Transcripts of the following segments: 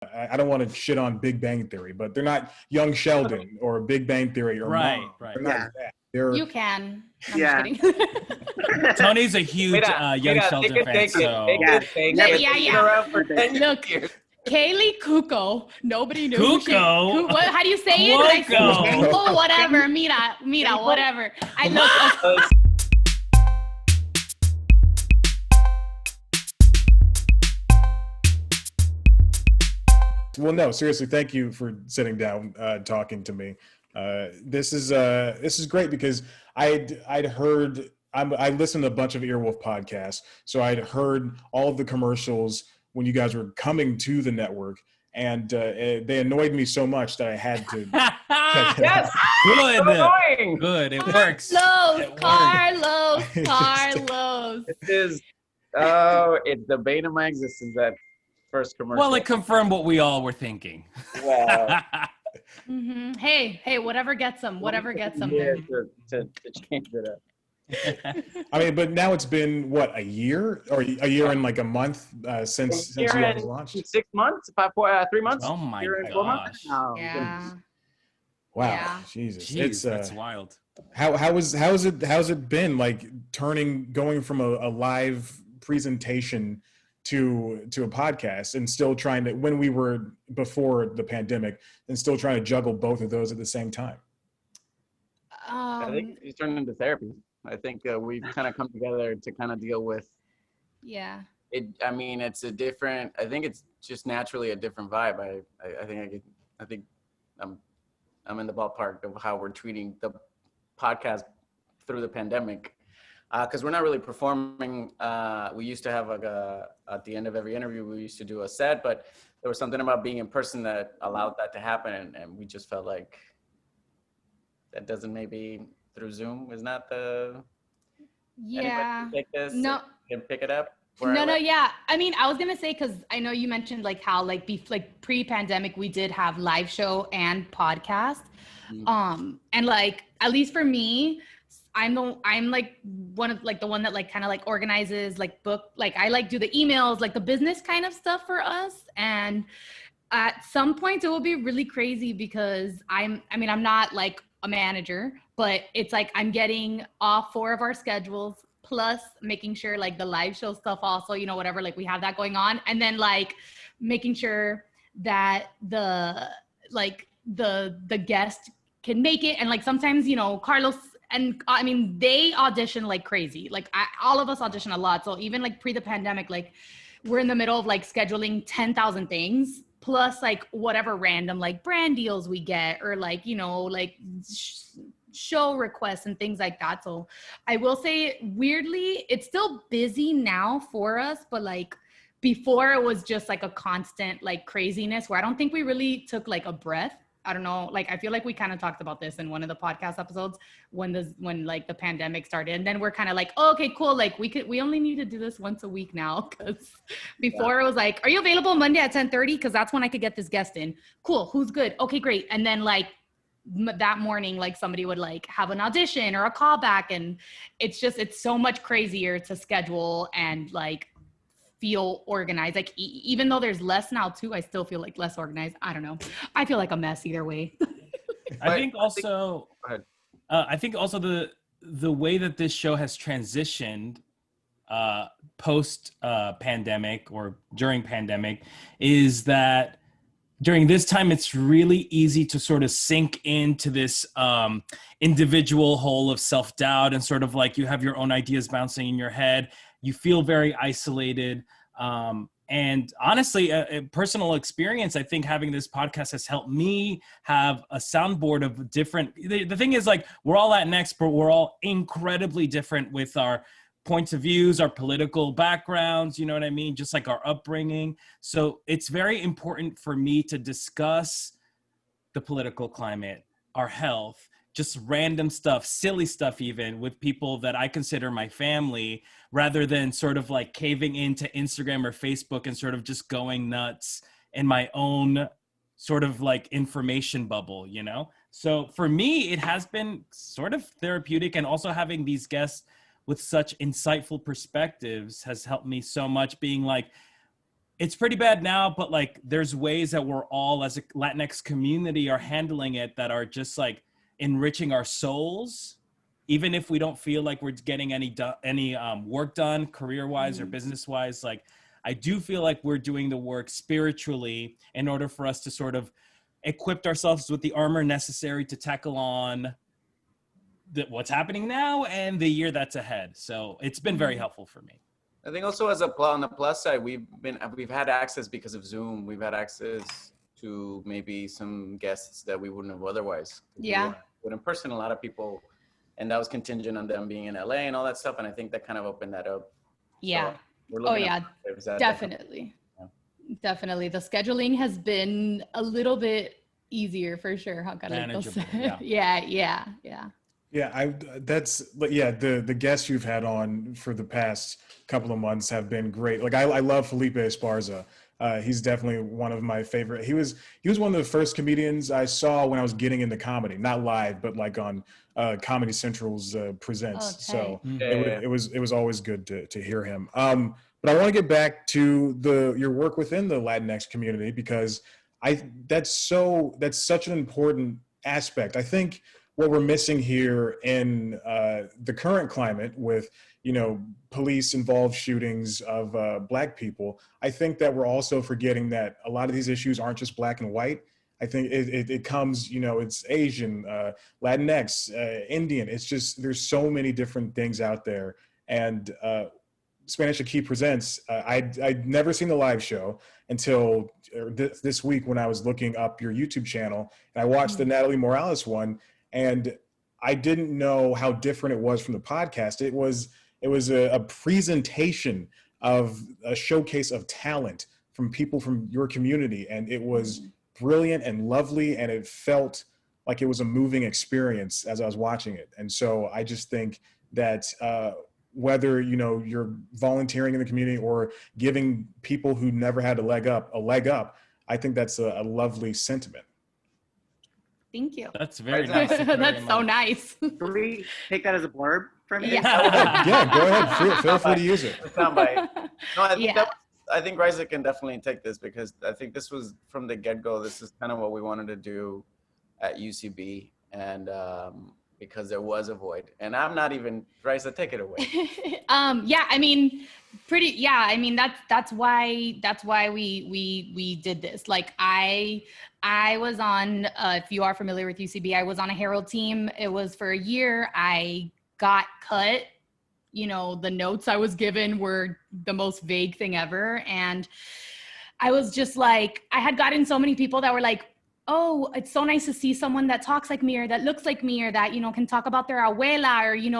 I don't want to shit on Big Bang Theory, but they're not Young Sheldon or Big Bang Theory or Mom. Right. They're not that. They're, You can. I'm Yeah. just kidding. Tony's a huge Young Sheldon fan, so Yeah. For 10 Look, years. Kaylee Kuko. Nobody knew. Cuoco? How do you say it? Cuoco. Oh, whatever. Mira, whatever. I look. Well, no, seriously, thank you for sitting down, talking to me. This is great because I'd heard, I listened to a bunch of Earwolf podcasts, so I'd heard all of the commercials when you guys were coming to the network, and they annoyed me so much that I had to. Yes. Good. Good. It works. Carlos. It is. Oh, it's the bane of my existence, that first commercial. Well, it confirmed what we all were thinking. Wow. Mm-hmm. Hey, whatever gets them. Yeah, to change it up. I mean, but now it's been what, a year or a year and like a month since you guys launched. 6 months, 3 months. Oh my gosh! Oh, Yeah. Wow, Yeah. Jesus, Jeez, that's wild. how's it been like going from a live presentation to a podcast and still trying to, when we were before the pandemic, and still trying to juggle both of those at the same time? I think it's turned into therapy. I think we've kind of come together to kind of deal with Yeah. it. I mean, it's a different. I think it's just naturally a different vibe. I think I'm in the ballpark of how we're treating the podcast through the pandemic, because we're not really performing. We used to have like at the end of every interview, we used to do a set, but there was something about being in person that allowed that to happen, and we just felt like that doesn't, maybe through Zoom is not the. Yeah. Take this, No. and pick it up. No, yeah. I mean, I was gonna say, because I know you mentioned like how like pre-pandemic we did have live show and podcast, and like at least for me, I'm like one of like the one that like kind of like organizes like book, like I like do the emails, like the business kind of stuff for us. And at some point it will be really crazy because I'm not like a manager, but it's like I'm getting off 4 of our schedules, plus making sure like the live show stuff also, you know, whatever, like we have that going on. And then like making sure that the guest can make it. And like sometimes, you know, Carlos and I mean, they audition like crazy. Like all of us audition a lot. So even like pre the pandemic, like we're in the middle of like scheduling 10,000 things, plus like whatever random like brand deals we get, or like, you know, like show requests and things like that. So I will say, weirdly, it's still busy now for us, but like before it was just like a constant like craziness where I don't think we really took like a breath. I don't know, like I feel like we kind of talked about this in one of the podcast episodes when like the pandemic started, and then we're kind of like, oh, okay, cool, like we only need to do this once a week now, because before it was like, are you available Monday at 10:30, because that's when I could get this guest in. Cool, who's good? Okay, great. And then like that morning, like somebody would like have an audition or a callback, and it's so much crazier to schedule and like feel organized. Like even though there's less now too, I still feel like less organized. I don't know. I feel like a mess either way. I think also the way that this show has transitioned post pandemic or during pandemic is that during this time, it's really easy to sort of sink into this individual hole of self-doubt, and sort of like you have your own ideas bouncing in your head. You feel very isolated. And honestly, a personal experience, I think having this podcast has helped me have a soundboard of different, the thing is like, we're all Latinx, but we're all incredibly different with our points of views, our political backgrounds, you know what I mean? Just like our upbringing. So it's very important for me to discuss the political climate, our health, just random stuff, silly stuff even, with people that I consider my family, rather than sort of like caving into Instagram or Facebook and sort of just going nuts in my own sort of like information bubble, you know? So for me, it has been sort of therapeutic, and also having these guests with such insightful perspectives has helped me so much, being like, it's pretty bad now, but like there's ways that we're all as a Latinx community are handling it that are just like enriching our souls, even if we don't feel like we're getting any work done career-wise or business-wise. Like I do feel like we're doing the work spiritually in order for us to sort of equip ourselves with the armor necessary to tackle on what's happening now and the year that's ahead. So it's been very helpful for me. I think also on the plus side, we've had access because of Zoom. We've had access to maybe some guests that we wouldn't have otherwise. Yeah. But in person, a lot of people, and that was contingent on them being in LA and all that stuff. And I think that kind of opened that up. Yeah. So we're looking Definitely. Definitely. The scheduling has been a little bit easier for sure. How can I say? Yeah. The guests you've had on for the past couple of months have been great. Like I love Felipe Esparza. He's definitely one of my favorite. He was one of the first comedians I saw when I was getting into comedy, not live, but like on Comedy Central's Presents. Okay. So it was always good to hear him. But I want to get back to your work within the Latinx community, because that's such an important aspect. I think what we're missing here in the current climate with, police involved shootings of Black people, I think that we're also forgetting that a lot of these issues aren't just Black and white. I think it comes, it's Asian, Latinx, Indian. It's just, there's so many different things out there. And Spanish Aquí Presents, I'd never seen the live show until this week when I was looking up your YouTube channel, and I watched the Natalie Morales one, and I didn't know how different it was from the podcast. It was a presentation of a showcase of talent from people from your community, and it was brilliant and lovely, and it felt like it was a moving experience as I was watching it. And so I just think that whether you're volunteering in the community or giving people who never had a leg up, I think that's a lovely sentiment. Thank you. That's very nice. That's so nice. Can we take that as a blurb from you? Yeah. Go ahead. Feel free to use it. No, I think Raiza can definitely take this, because I think this was from the get-go. This is kind of what we wanted to do at UCB, and because there was a void. And I'm not even, Raiza, take it away. That's why we did this. Like I was on, if you are familiar with UCB, I was on a Herald team. It was for a year. I got cut. The notes I was given were the most vague thing ever. And I was just like, I had gotten so many people that were like, oh, it's so nice to see someone that talks like me, or that looks like me, or that, can talk about their abuela, or, you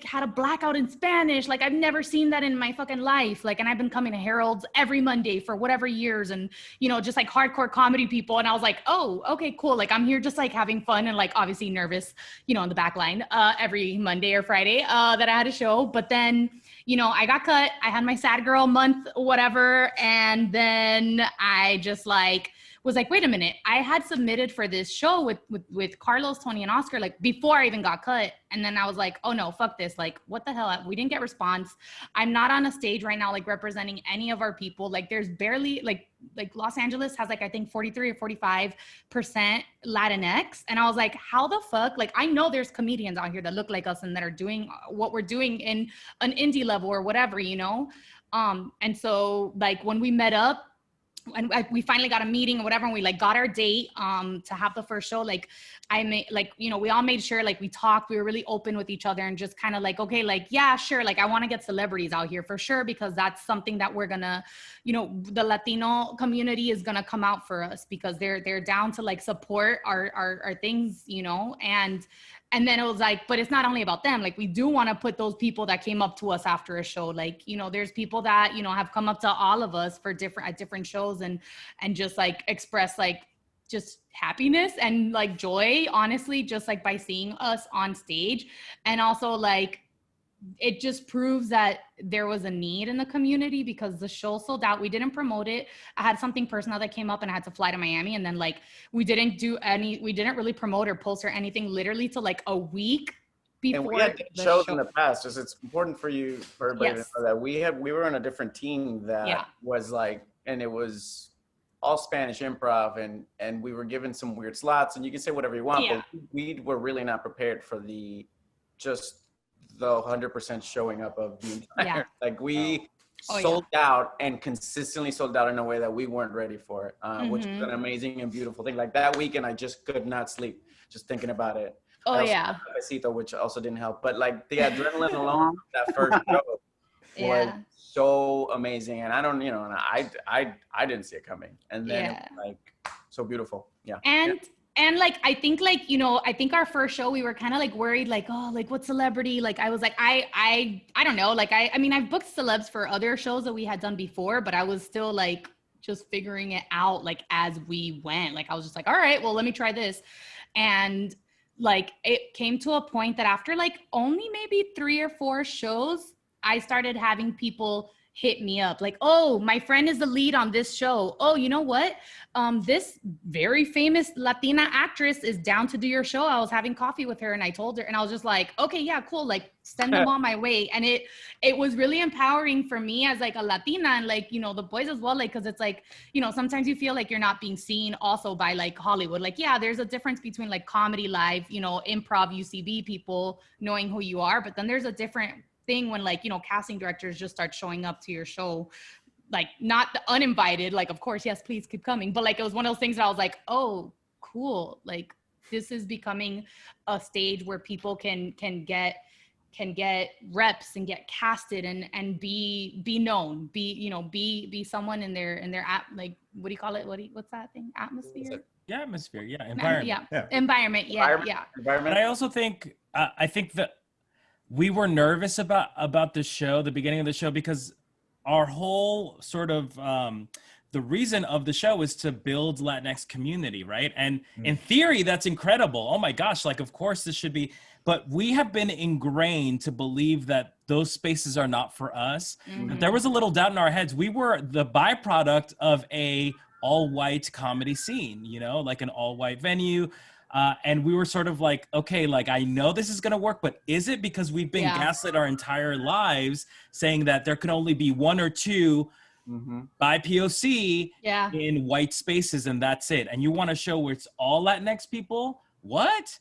had a blackout in Spanish. Like, I've never seen that in my fucking life. Like, and I've been coming to Herald's every Monday for whatever years, and, just like hardcore comedy people. And I was like, oh, okay, cool. Like, I'm here just like having fun and like obviously nervous, in the back line every Monday or Friday that I had a show. But then, I got cut. I had my sad girl month, whatever. And then I just was like, wait a minute, I had submitted for this show with Carlos, Tony, and Oscar, like before I even got cut. And then I was like, oh no, fuck this. Like, what the hell? We didn't get response. I'm not on a stage right now, like representing any of our people. Like there's barely like Los Angeles has I think 43 or 45% Latinx. And I was like, how the fuck? Like, I know there's comedians out here that look like us and that are doing what we're doing in an indie level or whatever, And so when we met up, and we finally got a meeting or whatever, and we got our date to have the first show. We all made sure we talked, we were really open with each other, and just kind of okay, yeah, sure, I want to get celebrities out here for sure, because that's something that we're gonna, the Latino community is gonna come out for us, because they're down to support our things, and then it was but it's not only about them. We do want to put those people that came up to us after a show. There's people that, have come up to all of us at different shows and just express just happiness and joy, honestly, just by seeing us on stage. And also it just proves that there was a need in the community, because the show sold out. We didn't promote it. I had something personal that came up and I had to fly to Miami. And then we didn't really promote or post or anything literally till a week before. And we had shows in the past. Just it's important for everybody to know that we were on a different team that was and it was all Spanish improv, and we were given some weird slots, and you can say whatever you want, but we were really not prepared for the 100% showing up of the entire, like we sold out and consistently sold out in a way that we weren't ready for it, which is an amazing and beautiful thing. Like that weekend, I just could not sleep just thinking about it. Besito, which also didn't help, but like the adrenaline alone, that first show was so amazing, and I don't, and I didn't see it coming, and then it was like so beautiful. And like I think like I think our first show we were kind of like worried like, oh, like what celebrity, like I was like I don't know, like I mean I've booked celebs for other shows that we had done before, but I was still like just figuring it out like as we went. Like I was just like, all right, well let me try this. And like it came to a point that after like only maybe 3 or 4 shows, I started having people hit me up like, oh, my friend is the lead on this show. Oh, you know what? This very famous Latina actress is down to do your show. I was having coffee with her and I told her, and I was just like, okay, yeah, cool. Like send them on my way. And it was really empowering for me as like a Latina and like, the boys as well. Like, cause it's like, sometimes you feel like you're not being seen also by like Hollywood. Like, yeah, there's a difference between like comedy live, improv UCB people knowing who you are, but then there's a different thing when like casting directors just start showing up to your show, like not the uninvited, like of course yes please keep coming, but like it was one of those things that I was like, oh cool, like this is becoming a stage where people can get reps and get casted and be known, be someone in their app, like what do you call it, what's that thing, atmosphere? Environment. Environment. But I also think I think that we were nervous about the show, the beginning of the show, because our whole sort of the reason of the show is to build Latinx community, right? And in theory, that's incredible. Oh my gosh, like of course this should be, but we have been ingrained to believe that those spaces are not for us. There was a little doubt in our heads. We were the byproduct of a all-white comedy scene, like an all-white venue. And we were sort of like, okay, like I know this is going to work, but is it? Because we've been gaslit our entire lives saying that there can only be 1 or 2 by POC in white spaces and that's it. And you want a show where it's all Latinx people? What?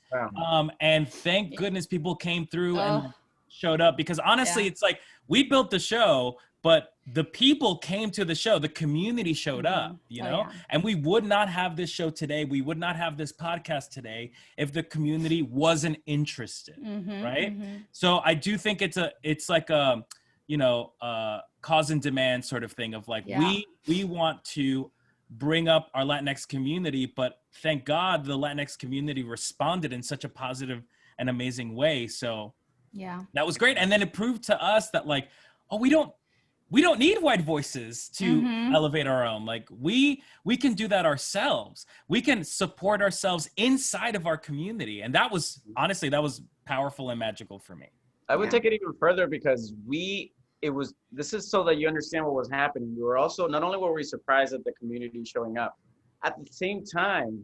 And thank goodness people came through and showed up, because honestly, it's like we built the show, but the people came to the show, the community showed up, and we would not have this show today. We would not have this podcast today if the community wasn't interested, right? So I do think it's like a, cause and demand sort of thing of like, we want to bring up our Latinx community, but thank God the Latinx community responded in such a positive and amazing way. So that was great. And then it proved to us that like, oh, we don't need white voices to elevate our own. Like we can do that ourselves. We can support ourselves inside of our community. And that was, honestly, that was powerful and magical for me. I would take it even further, because this is so that you understand what was happening. We were also, not only were we surprised at the community showing up, at the same time,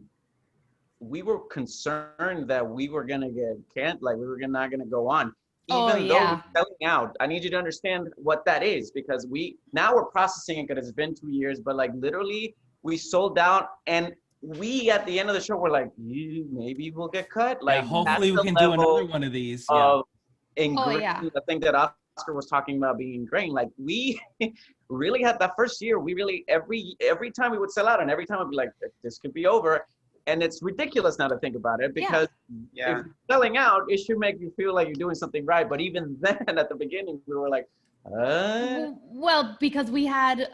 we were concerned that we were going to get we were not going to go on. Even though we're selling out, I need you to understand what that is, because now we're processing it because it's been 2 years, but like literally we sold out, and we at the end of the show were like, maybe we'll get cut. Like hopefully we can do another one of these. The thing that Oscar was talking about being ingrained. Like we really had that first year, we really every time we would sell out, and every time I'd be like, this could be over. And it's ridiculous now to think about it, because if you're selling out, it should make you feel like you're doing something right. But even then, at the beginning, we were like, Well, because we had,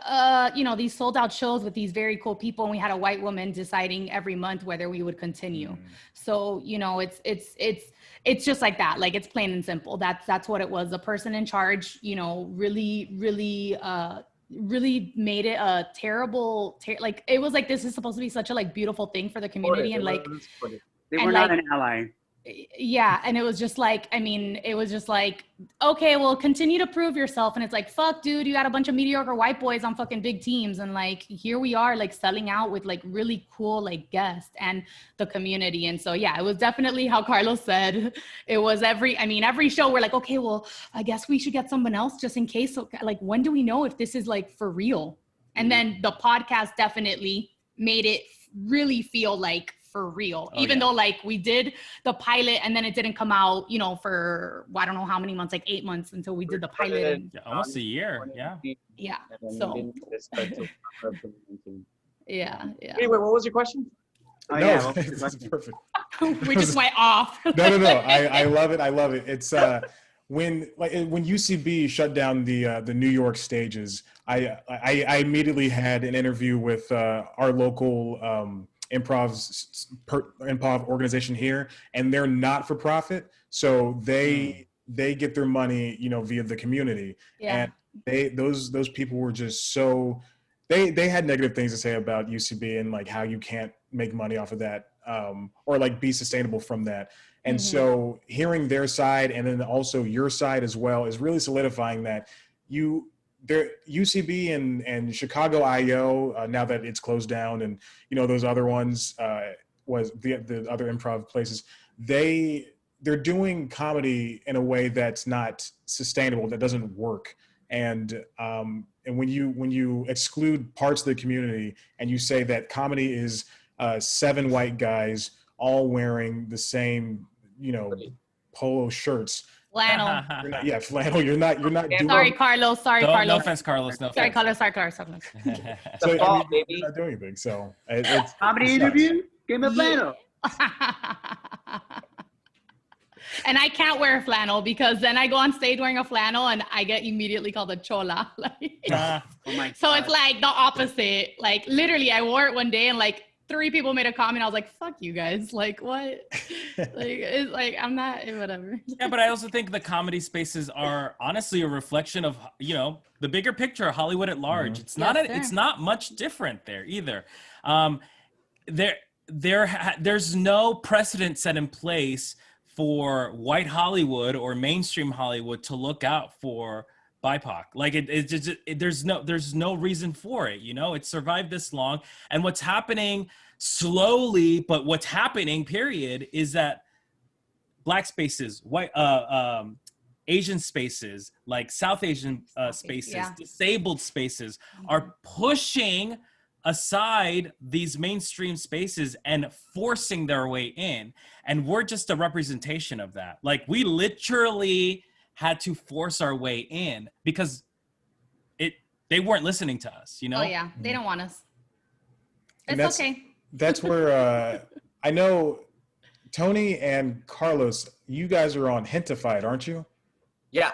these sold out shows with these very cool people, and we had a white woman deciding every month whether we would continue. So, it's just like that. Like, it's plain and simple. That's what it was. The person in charge, really made it a terrible, like it was like, this is supposed to be such a like beautiful thing for the community, and like they were not an ally. Yeah. And it was just like, okay, well, continue to prove yourself. And it's like, fuck, dude, you got a bunch of mediocre white boys on fucking big teams. And like, here we are like selling out with like really cool like guests and the community. And so, yeah, it was definitely how Carlos said. It was every show we're like, okay, well, I guess we should get someone else just in case. So, like, when do we know if this is like for real? And then the podcast definitely made it really feel like for real, even though like we did the pilot and then it didn't come out, you know, for I don't know how many months, like 8 months until we did the pilot. And, almost a year. Yeah. Yeah. And So. didn't get it started till October 2019. Yeah. Yeah. Anyway, what was your question? Oh, No, yeah, well, it's perfect. We just went off. No. I love it. I love it. It's when UCB shut down the New York stages, I immediately had an interview with our local improv organization here, and they're not for profit, so they get their money, you know, via the community. Yeah. And those people were just so they had negative things to say about UCB and like how you can't make money off of that, or like be sustainable from that. And so hearing their side and then also your side as well is really solidifying that UCB and Chicago IO, now that it's closed down, and you know those other ones, was the other improv places, they're doing comedy in a way that's not sustainable, that doesn't work. And when you exclude parts of the community and you say that comedy is 7 white guys all wearing the same, you know, polo shirts. Flannel. Flannel. You're not doing. Sorry, Carlos. No offense, Carlos. No Sorry, offense. Carlos. So, baby. you're not doing anything. So it's comedy interview? Give me a flannel. And I can't wear flannel because then I go on stage wearing a flannel and I get immediately called a chola. Oh my So God. it's like the opposite. Like literally I wore it one day and like 3 people made a comment. I was like, fuck you guys. Like what? Like it's like, I'm not, whatever. Yeah, but I also think the comedy spaces are honestly a reflection of, you know, the bigger picture of Hollywood at large. It's not it's not much different there either. There's no precedent set in place for white Hollywood or mainstream Hollywood to look out for BIPOC. Like there's no reason for it. You know, it's survived this long, and what's happening slowly, but what's happening, period, is that Black spaces, white, Asian spaces, like South Asian spaces, disabled spaces, are pushing aside these mainstream spaces and forcing their way in. And we're just a representation of that. Like we literally had to force our way in because they weren't listening to us, you know? Oh yeah, they don't want us. And It's okay. That's where I know Tony and Carlos, you guys are on Gentefied, aren't you? Yeah.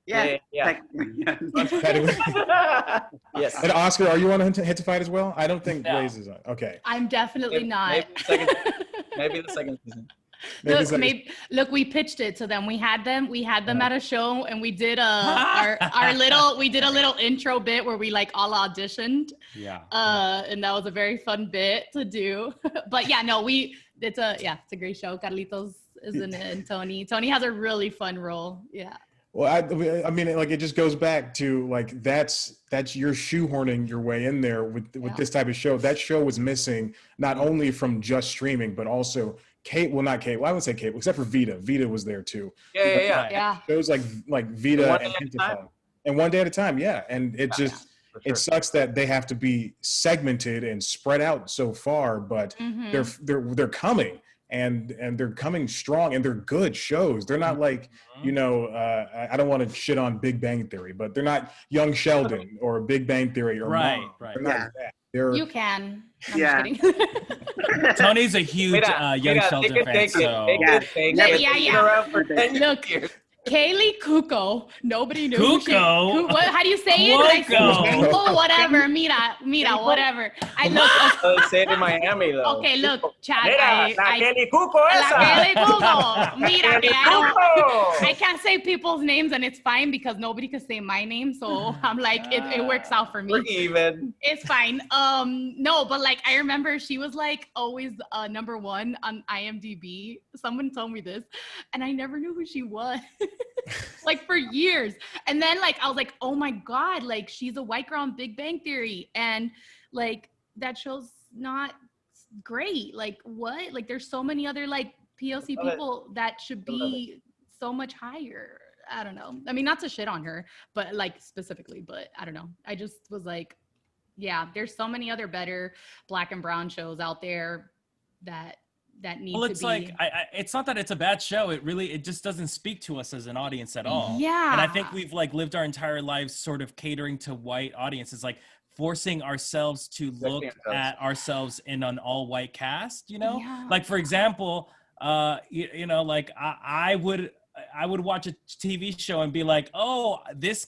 Yeah. Yeah. Yes. And Oscar, are you on Gentefied as well? I don't think Blaze is on. Okay. I'm definitely not. Maybe the second season. Look, we pitched it to them. We had them at a show, and we did a little intro bit where we like all auditioned. Yeah. And that was a very fun bit to do. But yeah, no, it's a great show. Carlitos is in it, and Tony has a really fun role. Yeah. Well, I mean, like it just goes back to like that's your shoehorning your way in there with this type of show. That show was missing not only from just streaming, but also not Kate. Well, I would say Kate, except for Vita. Vita was there too. Yeah. Shows like Vita and Gentefied. And One Day at a Time, yeah. And it just it sucks that they have to be segmented and spread out so far, but they're coming. And they're coming strong, and they're good shows. They're not like, you know, I don't want to shit on Big Bang Theory, but they're not Young Sheldon or Big Bang Theory or Mom. They're not that. You can. I'm Yeah. just kidding. Tony's a huge Young Sheldon fan. So Look, Kaylee Cuoco. Nobody knew. Cuoco? How do you say it? Oh, whatever. Mira, whatever. Say it in Miami though. Okay, look, Chad. La Kelly Cuco esa. La Kelly Cuoco. Mira, I can't say people's names, and it's fine because nobody can say my name. So I'm like, it works out for me. We're even. It's fine. No, but like I remember she was like always number 1 on IMDb. Someone told me this, and I never knew who she was. Like for years. And then like I was like, oh my God, like she's a white girl on Big Bang Theory, and like that show's not great. Like what? Like there's so many other like POC people that should be so much higher. I don't know. I mean, not to shit on her, but like specifically, but I don't know. I just was like, Yeah, there's so many other better black and brown shows out there that need Well, to it's be. like it's not that it's a bad show. It just doesn't speak to us as an audience at all. Yeah. And I think we've like lived our entire lives sort of catering to white audiences, like forcing ourselves to look at ourselves in an all-white cast. You know, Yeah. like for example, like I would watch a TV show and be like, oh, this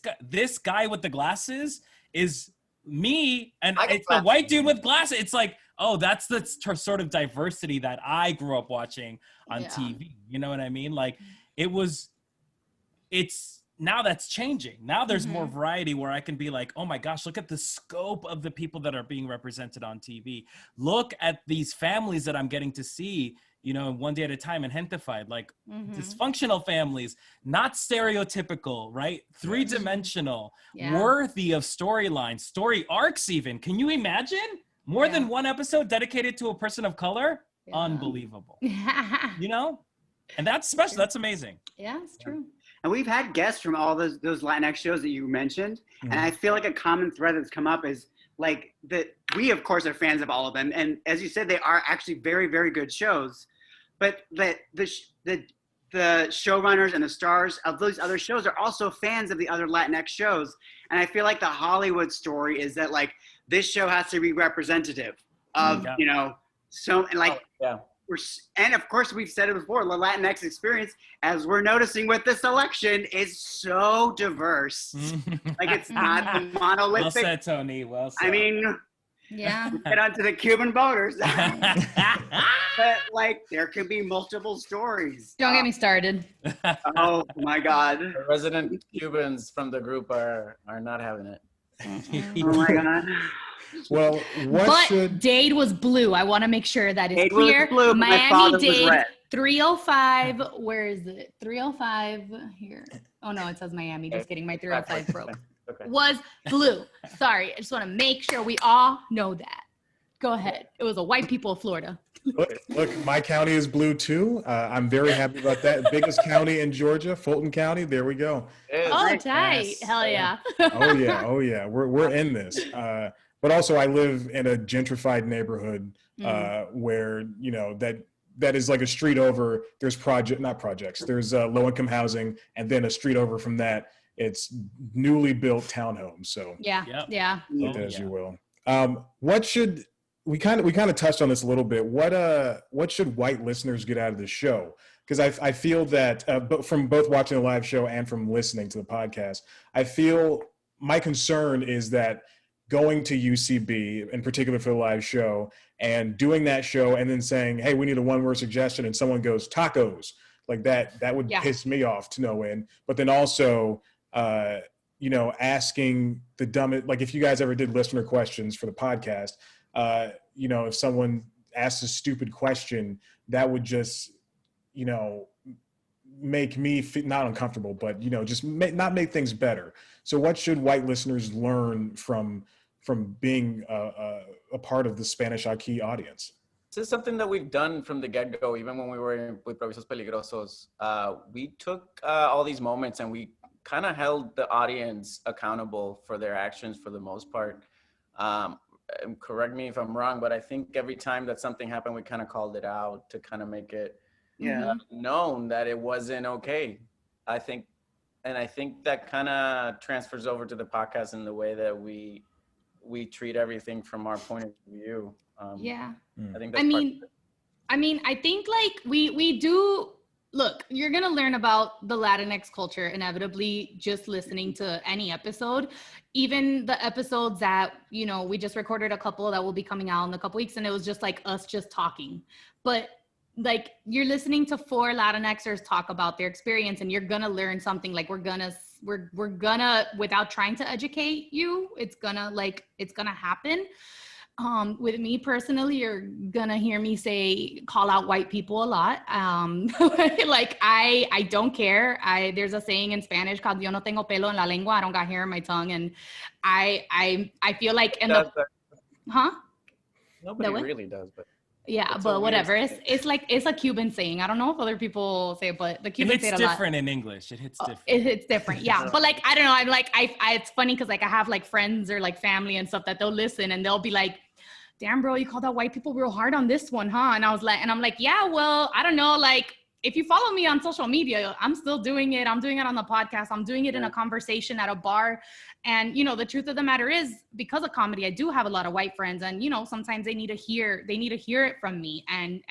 guy with the glasses is me, and it's the white dude with glasses. It's like, oh, that's the sort of diversity that I grew up watching on TV. You know what I mean? Like it's now that's changing. Now there's more variety where I can be like, oh my gosh, look at the scope of the people that are being represented on TV. Look at these families that I'm getting to see, you know, one day at a time in Gentefied, like dysfunctional families, not stereotypical, right? Three-dimensional, worthy of storylines, story arcs even. Can you imagine? More than one episode dedicated to a person of color? Unbelievable. You know? And that's special. That's amazing. Yeah, it's true. And we've had guests from all those Latinx shows that you mentioned. And I feel like a common thread that's come up is like that we, of course, are fans of all of them. And as you said, they are actually very, very good shows. But that the showrunners and the stars of those other shows are also fans of the other Latinx shows. And I feel like the Hollywood story is that like this show has to be representative of, you know, so and like and of course we've said it before, the Latinx experience, as we're noticing with this election, is so diverse. Like it's not the monolithic. Well said, Tony. Well said. I mean, get onto the Cuban voters. But like there can be multiple stories. Don't get me started. Oh my God. The resident Cubans from the group are not having it. Oh my God. Well, Dade was blue. I want to make sure that it's Dade clear. was blue, but my Miami father was Dade red. 305. Where is it? 305 here. Oh no, it says Miami. Just kidding. My 305 broke. Was blue. Sorry. I just want to make sure we all know that. Go ahead. It was a white people of Florida. Look, my county is blue too. I'm very happy about that. Biggest county in Georgia, Fulton County. There we go. Oh, tight. Hell yeah. Oh yeah. We're in this. But also, I live in a gentrified neighborhood where, you know, that is like a street over. There's There's low-income housing, and then a street over from that, it's newly built townhomes. So as you will. We kind of touched on this a little bit. What should white listeners get out of the show? Because I feel that from both watching the live show and from listening to the podcast, I feel my concern is that going to UCB, in particular for the live show, and doing that show and then saying, hey, we need a one-word suggestion, and someone goes, tacos, like that would piss me off to no end. But then also, you know, asking the dumbest, like if you guys ever did listener questions for the podcast, you know, if someone asks a stupid question, that would just, you know, make me not uncomfortable, but, you know, just not make things better. So what should white listeners learn from being a part of the Spanish Aquí audience? This is something that we've done from the get-go. Even when we were with Provisos Peligrosos, we took all these moments and we kind of held the audience accountable for their actions for the most part. Correct me if I'm wrong, but I think every time that something happened, we kind of called it out to kind of make it known that it wasn't okay. I think that kind of transfers over to the podcast in the way that we treat everything from our point of view. I think that's I think like we do. Look, you're going to learn about the Latinx culture inevitably just listening to any episode, even the episodes that, you know, we just recorded a couple that will be coming out in a couple weeks, and it was just like us just talking. But like you're listening to 4 Latinxers talk about their experience, and you're going to learn something. Like we're gonna, without trying to educate you, it's gonna happen. With me personally, you're gonna hear me call out white people a lot. Like I don't care. There's a saying in Spanish called "Yo no tengo pelo en la lengua." I don't got hair in my tongue, and I feel like Nobody really does, but Yeah, It's a but weird whatever. It's saying. it's like it's a Cuban saying. I don't know if other people say it, but the It Cubans hits say it a lot. different in English. It hits different. It's different, yeah. But like I don't know. I'm like it's funny because like I have like friends or like family and stuff that they'll listen and they'll be like, "Damn, bro, you called out white people real hard on this one, huh?" And I'm like, yeah, well, I don't know, like. If you follow me on social media, I'm still doing it. I'm doing it on the podcast. I'm doing it in a conversation at a bar. And, you know, the truth of the matter is because of comedy, I do have a lot of white friends and, you know, sometimes they need to hear it from me. And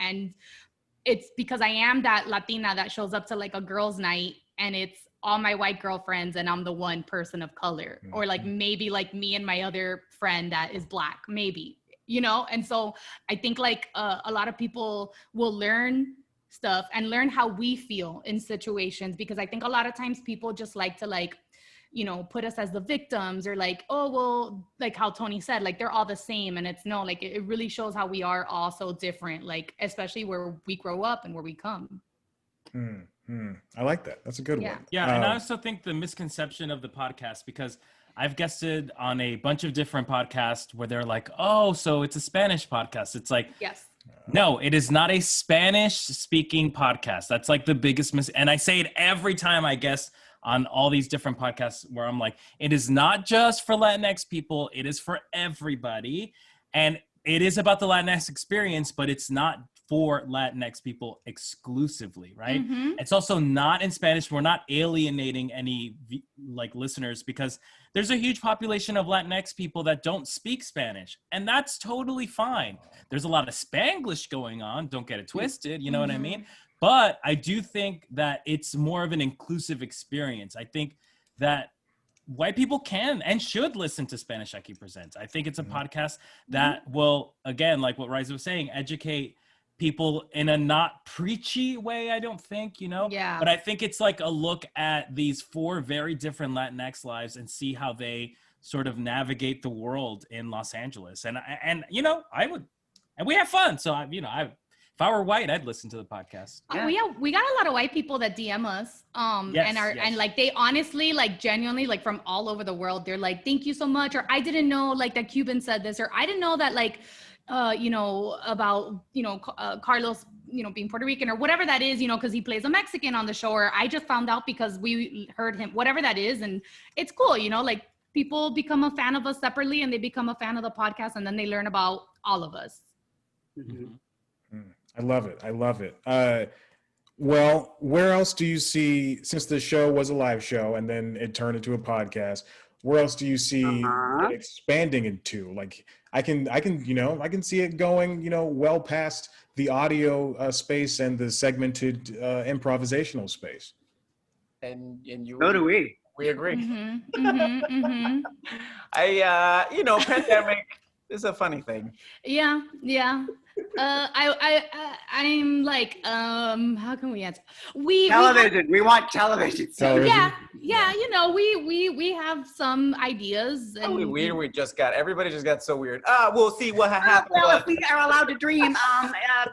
it's because I am that Latina that shows up to like a girls' night and it's all my white girlfriends and I'm the one person of color, or like maybe like me and my other friend that is Black, maybe, you know? And so I think like a lot of people will learn stuff and learn how we feel in situations, because I think a lot of times people just like to like, you know, put us as the victims or like, oh, well, like how Tony said, like they're all the same. And it's no, like it really shows how we are all so different, like especially where we grow up and where we come. I like that. That's a good one. Yeah, and I also think the misconception of the podcast, because I've guested on a bunch of different podcasts where they're like, oh, so it's a Spanish podcast. It's like, yes. No, it is not a Spanish-speaking podcast. That's like the biggest and I say it every time I guest on all these different podcasts where I'm like, it is not just for Latinx people. It is for everybody. And it is about the Latinx experience, but it's not for Latinx people exclusively, right? Mm-hmm. It's also not in Spanish. We're not alienating any like listeners because there's a huge population of Latinx people that don't speak Spanish, and that's totally fine. There's a lot of Spanglish going on. Don't get it twisted. You know what I mean? But I do think that it's more of an inclusive experience. I think that white people can and should listen to Spanish Aquí Presents. I think it's a podcast that will, again, like what Raiza was saying, educate people in a not preachy way, I don't think, you know? Yeah. But I think it's like a look at these 4 very different Latinx lives and see how they sort of navigate the world in Los Angeles. And you know, I would, and we have fun. So, if I were white, I'd listen to the podcast. We got a lot of white people that DM us, and like they honestly, like genuinely, like from all over the world, they're like, "Thank you so much," or "I didn't know like that Cuban said this," or "I didn't know that like, you know, about Carlos, you know, being Puerto Rican," or whatever that is, you know, because he plays a Mexican on the show, or I just found out because we heard him, whatever that is, and it's cool, you know, like people become a fan of us separately, and they become a fan of the podcast, and then they learn about all of us. I love it. I love it. Well, where else do you see, since the show was a live show and then it turned into a podcast, where else do you see it expanding into? Like I can see it going, well past the audio space and the segmented improvisational space. And you. So do we. We agree. Mm-hmm. Pandemic is a funny thing. Yeah. I'm like, how can we answer? Television. We want television. Yeah. You know, we have some ideas. And everybody just got so weird. We'll see what happens. Well, if we are allowed to dream,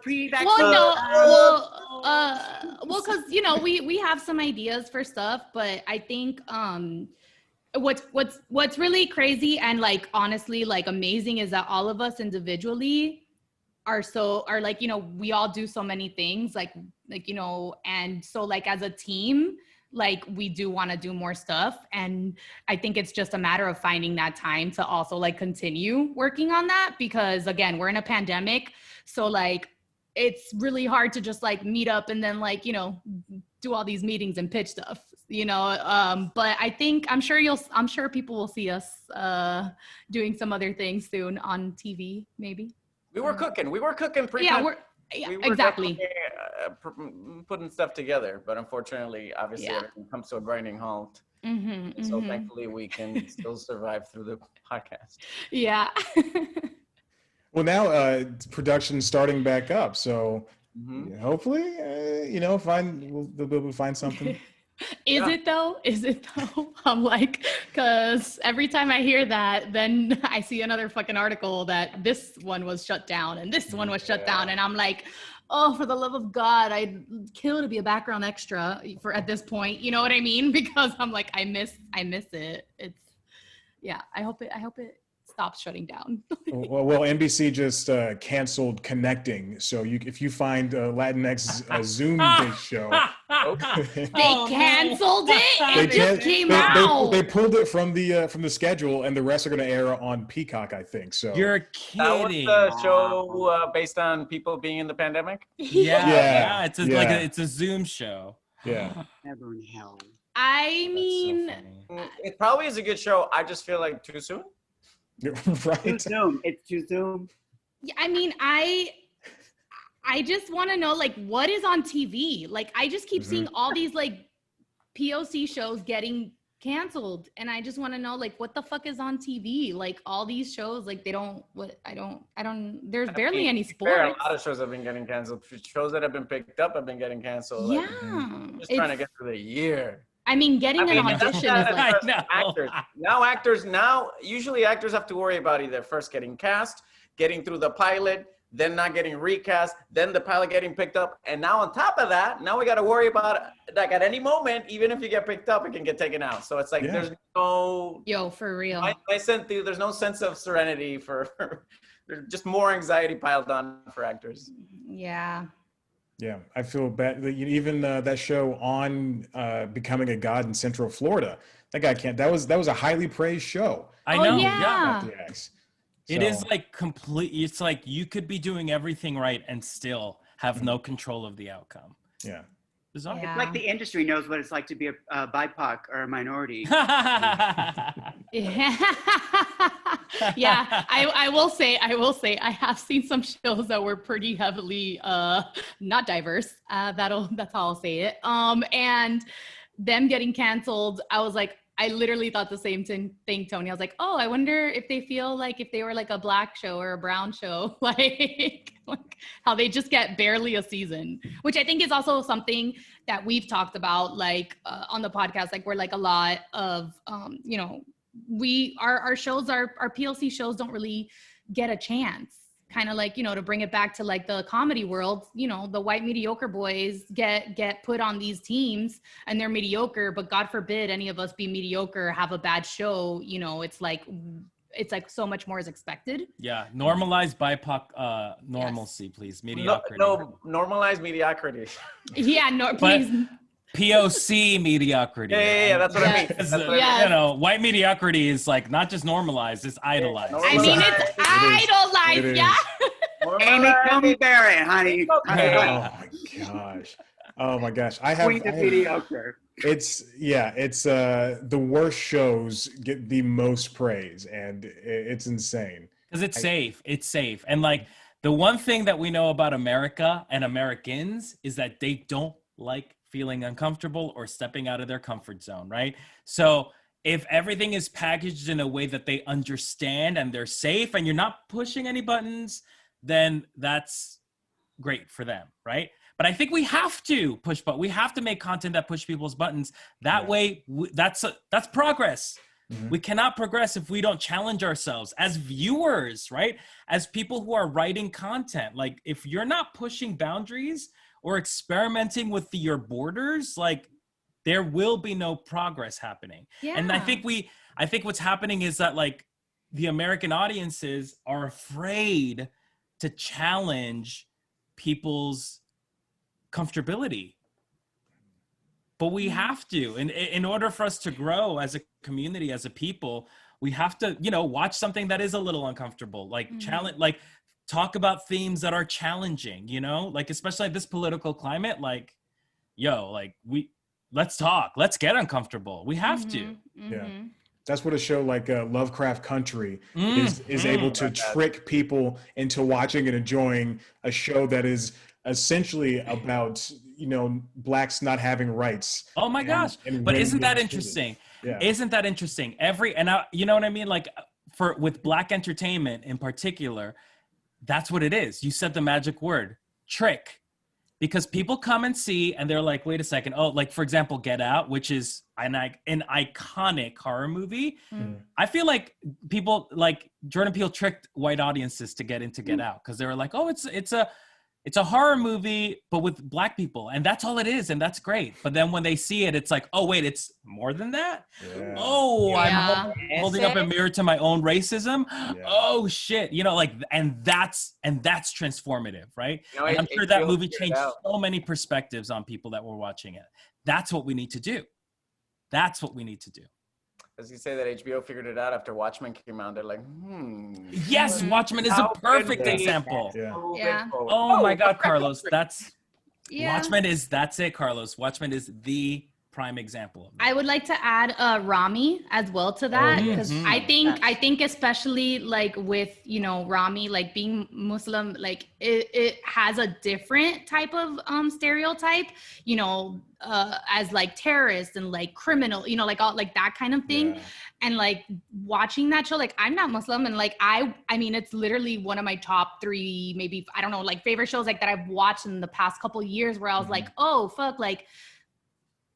pre-vaccine. Because we have some ideas for stuff, but I think what's really crazy and like honestly like amazing is that all of us individually are like, we all do so many things like and so like as a team, like we do want to do more stuff, and I think it's just a matter of finding that time to also like continue working on that, because again, we're in a pandemic, so like it's really hard to just like meet up and then like do all these meetings and pitch stuff, but I'm sure people will see us doing some other things soon on TV, maybe. We were cooking exactly putting stuff together, but unfortunately, obviously, everything comes to a grinding halt. So thankfully we can still survive through the podcast. Yeah. Well, now production's starting back up, so hopefully, we'll be able to find something. Is it though? I'm like, because every time I hear that, then I see another fucking article that this one was shut down and this one was shut down, and I'm like, oh, for the love of God, I'd kill to be a background extra for at this point. You know what I mean? Because I'm like, I miss it. It's I hope it stops shutting down. Well, NBC just canceled Connecting. So if you find a Latinx Zoom-based show, They canceled it. It just came out. They pulled it from the schedule, and the rest are going to air on Peacock, I think. So You're That was kidding. the show based on people being in the pandemic. Yeah. It's Yeah. like it's a Zoom show. yeah. Never in hell. I That's mean, so funny. It probably is a good show. I just feel like too soon. Too Right. soon. It's too soon. I mean, I just want to know, like, what is on TV? Like, I just keep seeing all these like POC shows getting canceled, and I just want to know, like, what the fuck is on TV? Like, all these shows, like, they don't. What I don't. There's barely any A sports. lot of shows have been getting canceled. Shows that have been picked up have been getting canceled. Like, Yeah, just trying to get through the year. I mean, getting an that's audition not is like. I know. Actors usually actors have to worry about either first getting cast, getting through the pilot, then not getting recast, then the pilot getting picked up, and now on top of that, now we got to worry about, like, at any moment, even if you get picked up, it can get taken out. So it's like there's no Yo, for real. there's no sense of serenity for there's just more anxiety piled on for actors. Yeah. Yeah, I feel bad. Even that show on becoming a god in Central Florida, that guy can't. That was a highly praised show. I Oh, know. yeah. About the X. It So, is like complete. It's like you could be doing everything right and still have no control of the outcome. yeah. Bizarre. Yeah. Like the industry knows what it's like to be a BIPOC or a minority. Yeah, I will say I have seen some shows that were pretty heavily not diverse. That's how I'll say it. And them getting canceled, I was like, I literally thought the same thing, Tony. I was like, oh, I wonder if they feel like if they were like a black show or a brown show, like how they just get barely a season, which I think is also something that we've talked about, like on the podcast, like where like a lot of, you know, our shows, our PLC shows don't really get a chance. Kind of like, you know, to bring it back to like the comedy world, you know, the white mediocre boys get put on these teams and they're mediocre, but God forbid any of us be mediocre, have a bad show, you know, it's like so much more is expected. Yeah, normalize BIPOC normalcy, please. Mediocrity. No, normalize mediocrity. Yeah, no, But- please. POC mediocrity. Yeah, that's what I mean. Yes. That's what I mean. Yeah. You know, white mediocrity is like not just normalized, it's idolized. I mean, it's idolized, It yeah. Amy Coney Barrett, honey. Oh my gosh. Oh my gosh. Queen of mediocre. It's the worst shows get the most praise, and it's insane. Because it's safe. It's safe. And like the one thing that we know about America and Americans is that they don't like feeling uncomfortable or stepping out of their comfort zone, right? So if everything is packaged in a way that they understand and they're safe and you're not pushing any buttons, then that's great for them, right? But I think we have to push, but we have to make content that push people's buttons. That way, that's progress. Mhm. We cannot progress if we don't challenge ourselves as viewers, right? As people who are writing content. Like if you're not pushing boundaries or experimenting with your borders, like there will be no progress happening. Yeah. And I think what's happening is that like the American audiences are afraid to challenge people's comfortability. But we have to, in order for us to grow as a community, as a people, we have to, you know, watch something that is a little uncomfortable, like challenge, like talk about themes that are challenging, you know, like especially like this political climate, like, yo, like let's talk, let's get uncomfortable. We have to. Yeah. That's what a show like Lovecraft Country is able to trick people into watching and enjoying a show that is essentially about, you know, blacks not having rights. Oh my gosh. But isn't that interesting? Yeah. Isn't that interesting? You know what I mean? Like with black entertainment in particular, that's what it is. You said the magic word, trick. Because people come and see and they're like, wait a second. Oh, like for example, Get Out, which is an iconic horror movie. I feel like people like Jordan Peele tricked white audiences to get into Get Out because they were like, oh, It's a horror movie, but with Black people, and that's all it is, and that's great. But then when they see it, it's like, oh wait, it's more than that. Yeah. Oh, Yeah. I'm holding up a mirror to my own racism. Yeah. Oh shit, you know, like, and that's transformative, right? You know, And I'm sure that movie figured it changed out. so many perspectives on people that were watching it. That's what we need to do. That's what we need to do. As you say that HBO figured it out after Watchmen came out, they're like, Yes, Watchmen is a How perfect could they- example. Yeah. Yeah. Oh my God, Carlos, Yeah. that's it, Carlos. Watchmen is the prime example of that. I would like to add Rami as well to that, Oh, because yes. I think especially like with, you know, Rami, like being Muslim, like it has a different type of stereotype, you know, as like terrorists and like criminal, you know, like all like that kind of thing. Yeah. And like watching that show, like I'm not Muslim, and like I mean it's literally one of my top 3, maybe, I don't know, like favorite shows like that I've watched in the past couple years, where I was like, oh fuck, like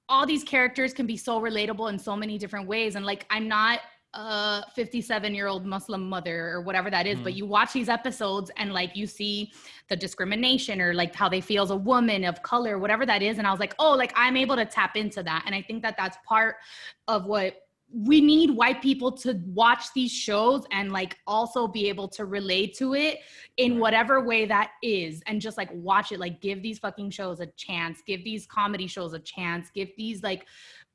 all these characters can be so relatable in so many different ways. And like, I'm not a 57-year-old Muslim mother or whatever that is, but you watch these episodes and like you see the discrimination or like how they feel as a woman of color, whatever that is. And I was like, oh, like I'm able to tap into that. And I think that that's part of what we need white people to watch these shows and like also be able to relate to it in whatever way that is, and just like watch it, like give these fucking shows a chance, give these comedy shows a chance, give these like,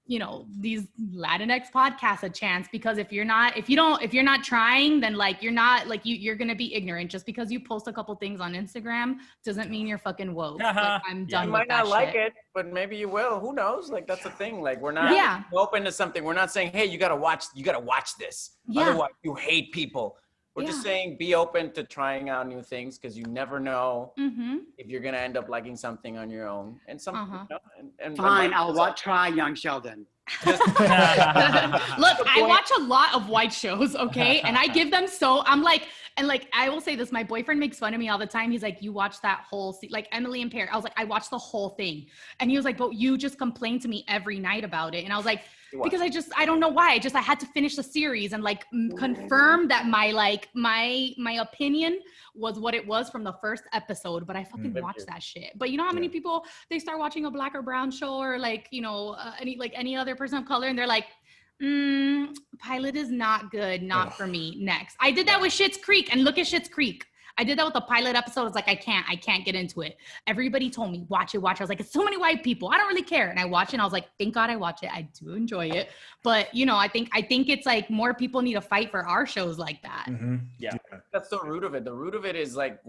you know, these Latinx podcasts a chance, because if you're not trying, then like you're not like you're gonna be ignorant. Just because you post a couple things on Instagram doesn't mean you're fucking woke. Like, I'm done You with might that not like shit. it, but maybe you will. Who knows? Like that's the thing. Like we're not Yeah. open to something. We're not saying, hey, you gotta watch this. Yeah. Otherwise you hate people. We're just Yeah. saying be open to trying out new things, because you never know Mm-hmm. if you're gonna end up liking something on your own. And some Uh-huh. you know, and Fine, I'll try Young Sheldon. Look, I watch a lot of white shows, okay? And I give them I'm like, and like, I will say this, my boyfriend makes fun of me all the time. He's like, you watch that whole, like Emily in Paris. I was like, I watched the whole thing. And he was like, but you just complain to me every night about it. And I was like, because I don't know why. I had to finish the series and like confirm that my opinion was what it was from the first episode, but I fucking watched that shit. But you know how many people, they start watching a Black or Brown show or like, you know, any other person of color, and they're like, pilot is not good, not for me, next. I did that with Schitt's Creek, and look at Schitt's Creek. I did that with the pilot episode. It's like, I can't get into it. Everybody told me, watch it. I was like, it's so many white people, I don't really care. And I watch it and I was like, thank God I watch it. I do enjoy it. But you know, I think it's like more people need to fight for our shows like that. Mm-hmm. Yeah. That's the root of it. The root of it is like,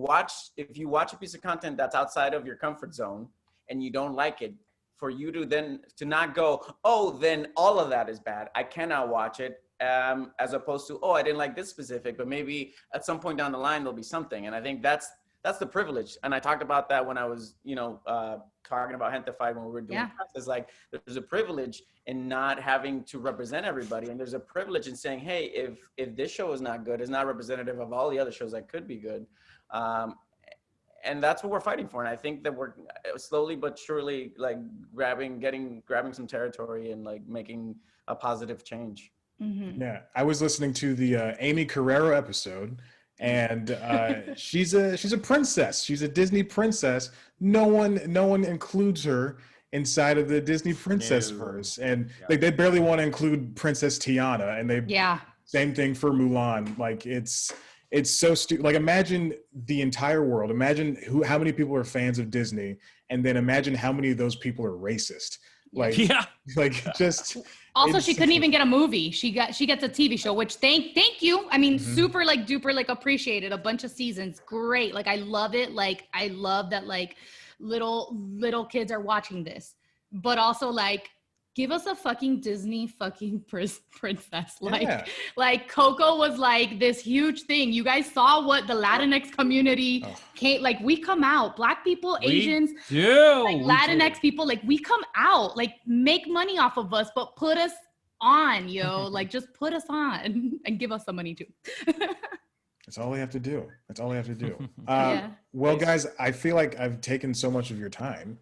if you watch a piece of content that's outside of your comfort zone and you don't like it, for you to not go, oh, then all of that is bad, I cannot watch it. As opposed to, oh, I didn't like this specific, but maybe at some point down the line there'll be something. And I think that's the privilege. And I talked about that when I was, you know, talking about Gentefied when we were doing classes. Like, there's a privilege in not having to represent everybody, and there's a privilege in saying, hey, if this show is not good, it's not representative of all the other shows that could be good. And that's what we're fighting for. And I think that we're slowly but surely like grabbing some territory and like making a positive change. Mm-hmm. Yeah, I was listening to the Amy Carrero episode, and she's a princess. She's a Disney princess. No one includes her inside of the Disney princess verse, and like they barely want to include Princess Tiana, and same thing for Mulan. Like it's so stupid. Like imagine the entire world. Imagine how many people are fans of Disney, and then imagine how many of those people are racist. Like just. Also, she couldn't even get a movie. She gets a TV show, which thank you. I mean, super like duper like appreciated. A bunch of seasons, great. Like I love it. Like I love that like little kids are watching this. But also like, give us a fucking Disney fucking princess. Like Coco was like this huge thing. You guys saw what the Latinx community came, like we come out, Black people, Asians, like Latinx people, like we come out, like make money off of us, but put us on, like just put us on and give us some money too. That's all we have to do. Well, guys, I feel like I've taken so much of your time.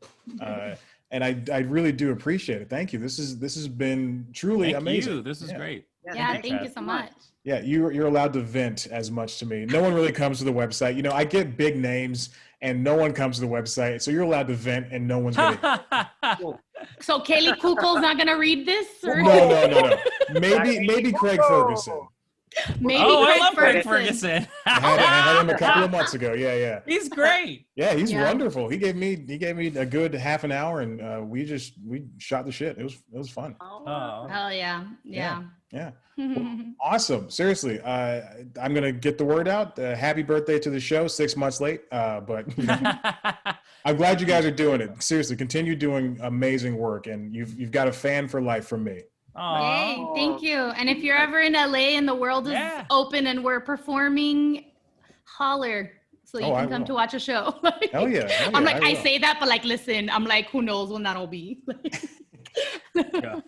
And I really do appreciate it. Thank you. This has been truly amazing. This is great. Yeah, thank thank you so much. Yeah, you're allowed to vent as much to me. No one really comes to the website. You know, I get big names and no one comes to the website. So you're allowed to vent and no one's going to. So Kaylee Kuko's not gonna read this, or No. Maybe Craig Ferguson. maybe Oh, I Craig love Craig Ferguson. Ferguson. I had him a couple of months ago. Yeah. He's great. Yeah, he's Yeah. wonderful. He gave me a good half an hour, and we shot the shit. It was fun. Oh. Hell yeah. Yeah. Awesome. Seriously, I'm gonna get the word out. Happy birthday to the show. 6 months late, but you know, I'm glad you guys are doing it. Seriously, continue doing amazing work, and you've got a fan for life from me. Aw. Yay, thank you. And if you're ever in LA and the world is Yeah. open and we're performing, holler so you I can come will. to watch a show. Hell yeah. I'm like, I will. say that, but like, listen, I'm like, who knows when that'll be. Yeah.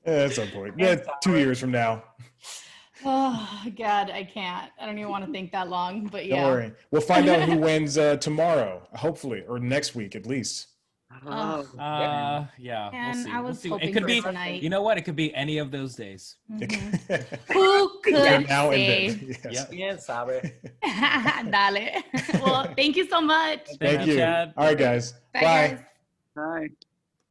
At some point. Yeah, 2 years from now. Oh God, I can't. I don't even want to think that long, but yeah. Don't worry. We'll find out who wins tomorrow, hopefully, or next week at least. Oh, Yeah. And We'll see. I was We'll see. hoping It could for be. tonight. You know what? It could be any of those days. Mhm. Who could Now say? and then. Yes. Yep. Quién sabe. Dale. Well, thank you so much. Thank you. Chad. All right, guys. Bye, Bye. guys. hi.